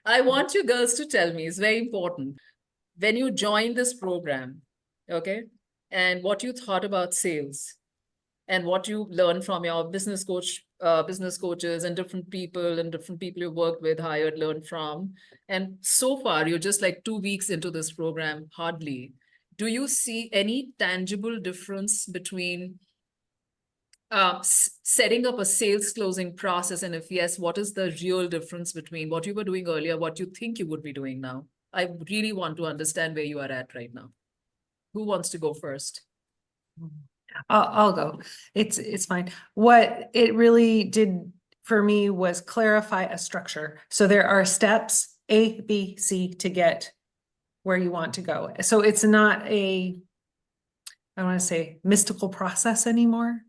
I want you girls to tell me, it's very important. When you joined this program, okay, and what you thought about sales and what you learned from your business coaches and different people you worked with, hired, learned from. And so far, you're just like 2 weeks into this program, hardly. Do you see any tangible difference between setting up a sales closing process? And if yes, what is the real difference between what you were doing earlier, what you think you would be doing now? I really want to understand where you are at right now. Who wants to go first? I'll go. It's fine. What it really did for me was clarify a structure. So there are steps A, B, C to get where you want to go. So it's not I want to say mystical process anymore.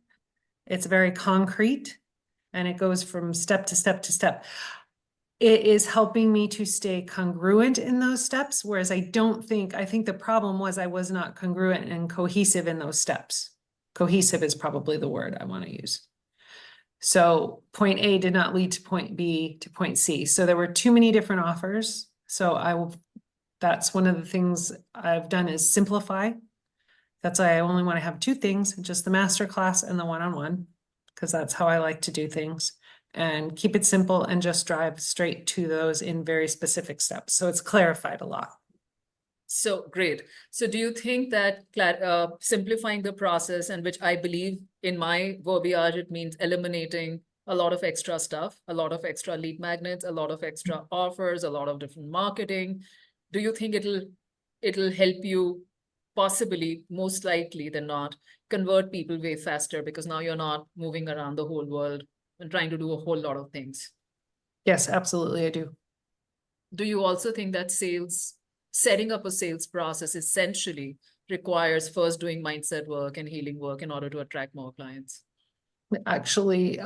It's very concrete and it goes from step to step to step. It is helping me to stay congruent in those steps, whereas I think the problem was I was not congruent and cohesive in those steps. Cohesive is probably the word I want to use. So point A did not lead to point B to point C. So there were too many different offers. So that's one of the things I've done is simplify. That's why I only want to have two things, just the masterclass and the one-on-one, because that's how I like to do things, and keep it simple and just drive straight to those in very specific steps. So it's clarified a lot. So great. So do you think that simplifying the process, and which I believe in my verbiage, it means eliminating a lot of extra stuff, a lot of extra lead magnets, a lot of extra offers, a lot of different marketing. Do you think it'll help you, possibly, most likely than not, convert people way faster, because now you're not moving around the whole world and trying to do a whole lot of things? Yes, absolutely, I do. Do you also think that setting up a sales process essentially requires first doing mindset work and healing work in order to attract more clients? Actually,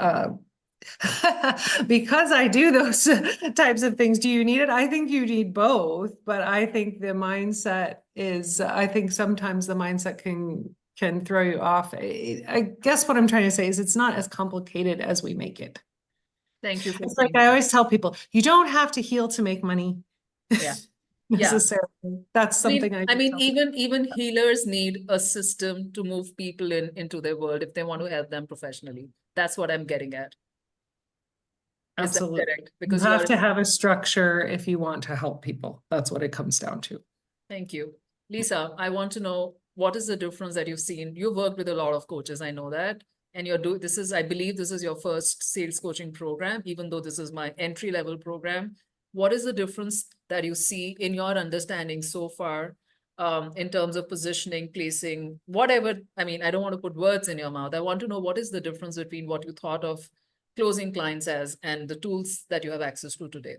because I do those types of things, do you need it? I think you need both, but I think the mindset I think sometimes the mindset can throw you off. I guess what I'm trying to say is it's not as complicated as we make it. Thank you for It's like I always tell people, you don't have to heal to make money. Yeah. Necessarily. That's something I mean, even healers need a system to move people into their world if they want to help them professionally. That's what I'm getting at. Is that absolutely correct? Because you have to have a structure if you want to help people. That's what it comes down to. Thank you. Lisa, I want to know, what is the difference that you've seen? You've worked with a lot of coaches, I know that. And I believe this is your first sales coaching program, even though this is my entry-level program. What is the difference that you see in your understanding so far, in terms of positioning, placing, whatever? I mean, I don't want to put words in your mouth. I want to know, what is the difference between what you thought of closing clients as and the tools that you have access to today?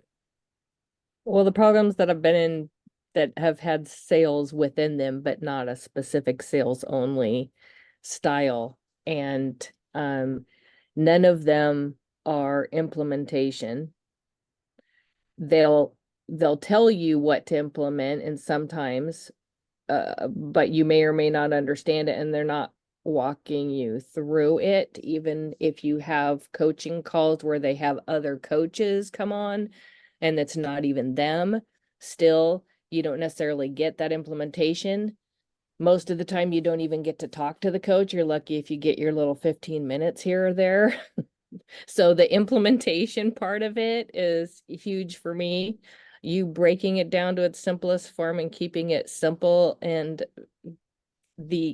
Well, the programs that I've been in that have had sales within them, but not a specific sales only style. And none of them are implementation. They'll tell you what to implement, and sometimes, but you may or may not understand it, and they're not walking you through it. Even if you have coaching calls where they have other coaches come on and it's not even them, still you don't necessarily get that implementation. Most of the time you don't even get to talk to the coach. You're lucky if you get your little 15 minutes here or there. So the implementation part of it is huge for me. You breaking it down to its simplest form and keeping it simple, and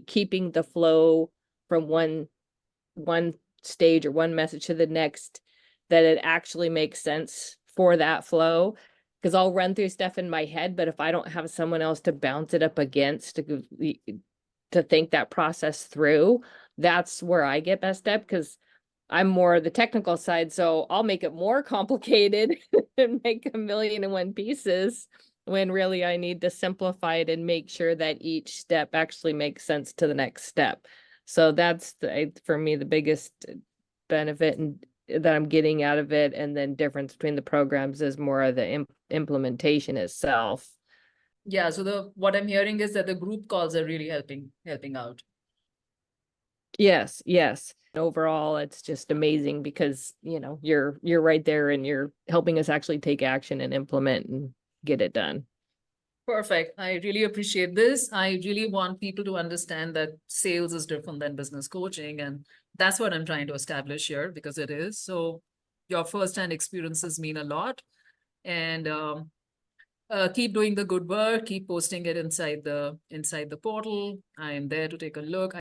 keeping the flow from one stage or one message to the next, that it actually makes sense for that flow. Because I'll run through stuff in my head, but if I don't have someone else to bounce it up against to think that process through, that's where I get messed up, because I'm more the technical side. So I'll make it more complicated and make a million and one pieces, when really I need to simplify it and make sure that each step actually makes sense to the next step. So that's for me, the biggest benefit that I'm getting out of it. And then difference between the programs is more of the implementation itself. Yeah, so what I'm hearing is that the group calls are really helping out. Yes, yes. Overall, it's just amazing because, you're right there and you're helping us actually take action and implement and get it done. Perfect. I really appreciate this. I really want people to understand that sales is different than business coaching. And that's what I'm trying to establish here because it is. So your firsthand experiences mean a lot. And keep doing the good work, keep posting it inside the portal. I am there to take a look.